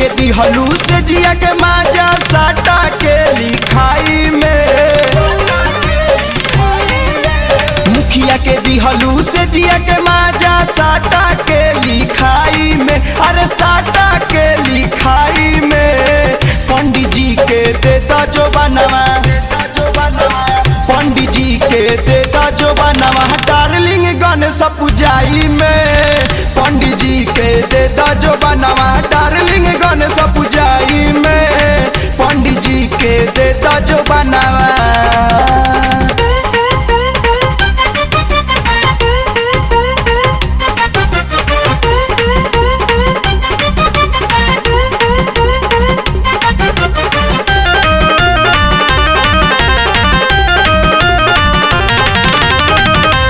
के दिहलू से जिया के माजा साटा के लिखाई में। मुखिया के दिहलू से जिया के माजा साटा के लिखाई में। अरे साटा के लिखाई में पंडित जी के देता जो बनवा, पंडित जी के देता जो बनवा डार्लिंग गणेश पूजाई में। पंडित जी के देता जो बनवा डार्लिंग गणेश पूजाई में। पंडित जी के देता जो बनवा।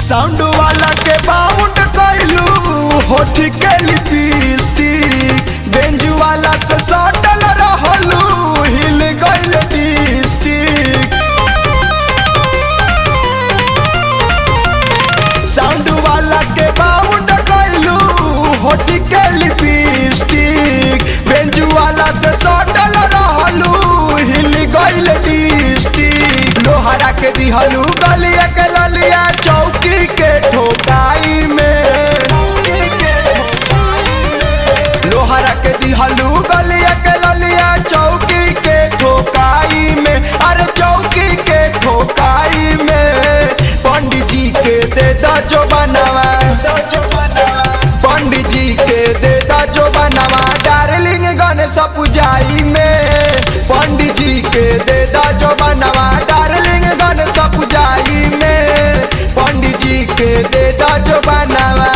साउंड वाला के बाउंड कैलू होठ के लिपस्टिक। बेंज वाला से सटल रहलू हिल गइल डिस्ट्रिक्ट। साउंड वाला के बाउंड कैलू होठ के लिपस्टिक। बेंज वाला से सटल रहलू हिल गइल डिस्ट्रिक्ट। लोहरा के दिहलू गलिया के ललिया चौकी के ठोकाई में। लोहरा के दिहलू गलिया के ललिया चौकी के ठोकाई में। अरे चौकी के ठोकाई में पंडित जी के देता जो बनवा, पंडित जी के देता जो बनवा डार्लिंग गणेश पूजाई में। पंडित जी के देता जो बनवा डार्लिंग गणेश पूजाई में। पंडित जी के देता जो बनवा।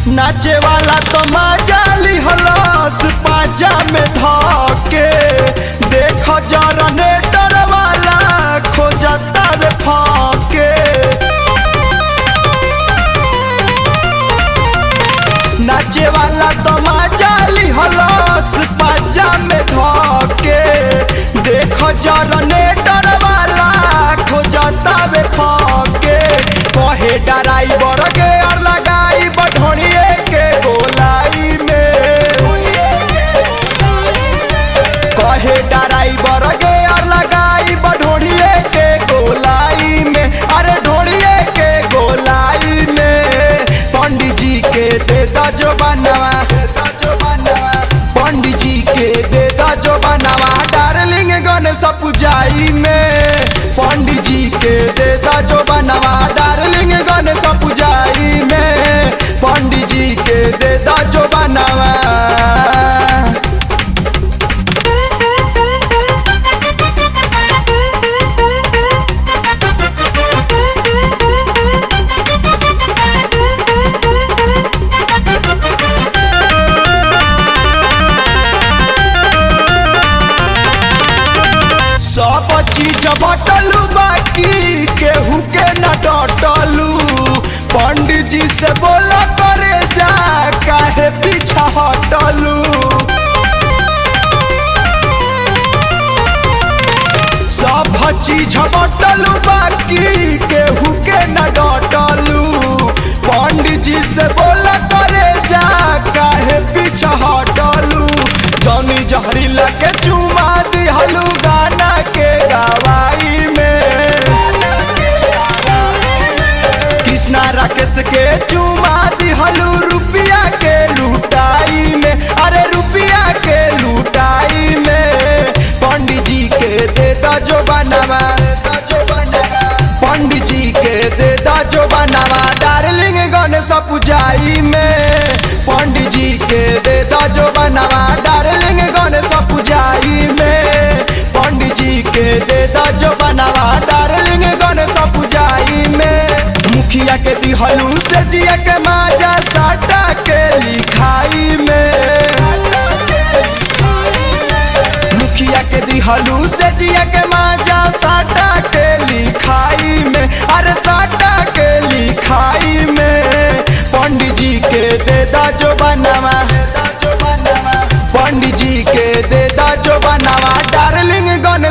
नाचे वाला तो मजा लिहलस पाजा में धके। देखो जनरेटर वाला खोजता रे फाके। नाचे वाला तो मजा लिहलस पाजा में धके। देखो जनरेटर वाला खोजता रे फाके। कहे ड्राइवर के और लगाई बढ़ोनिए के गोलाई में। कहे ड्राइवर के और लगाई बढ़ोनिए के गोलाई में। अरे ढोनिए के गोलाई में पंडित जी के देता जो बनवा, पंडित जी के देता जो बनवा डार्लिंग गणेश पूजाई में। पंडित जी के देता जो बनवा डार्लिंग गणेश पूजाई में। पंडित जी के देता जो बनवा। सब चीज बटलू बाकी केहू के न डटलू। पंडित जी से बोला करे जा काहे पीछा हटलू। सब चीज बटलू बाकी केहू के न डटलू। पंडित जी से बोला करे जा काहे पीछा हटलू। जौनी जहरीला के चुमा दिहलू गाना के गवाई में। कृष्णा राकेश के चुमा दिहलू रुपया के लुटाई में। अरे रुपया के लुटाई में पंडित जी के देता जो बनवा, पंडित जी के देता जो बनवा डार्लिंग गणेश पूजाई में। पंडित जी के देता जो बनवा डार्लिंग गणेश पूजाई में। पंडित जी के देता जो बनवा डार्लिंग गणेश पूजाई में। मुखिया के दिहलू से जिया के माजा साटा के लिखाई में। मुखिया के दिहलू से जिया के माजा साटा के लिखाई में। अरे साटा के लिखाई में पंडित जी के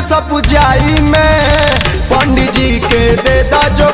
गणेश पूजाई में पंडित जी के दे दा जो